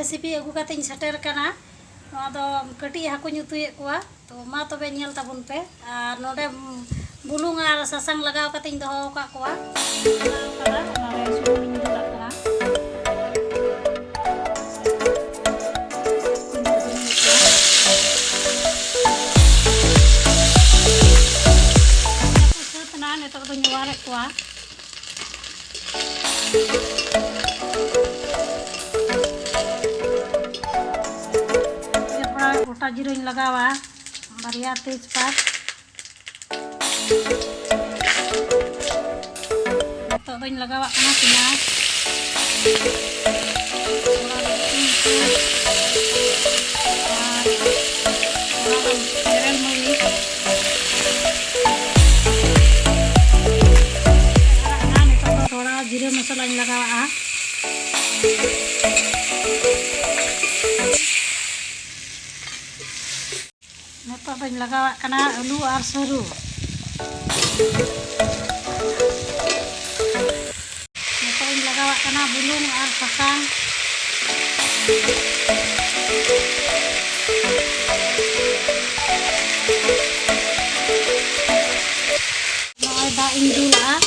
recipe अगू काते shutter करना कटी हाकुन उतुए कुआ तो मा तबे नेल ताबुन पे और नोडे बुलुंग और सासांग लगाव काते दोहो का कुआ गोटा जीरो लगावा बारिया तेजपात तो लगावा पियाज थोड़ा जीरे मसाला लगावा नितों लगावा आलू और सरू नितों लगावा बुलुंग और सासांग दाग इन दुला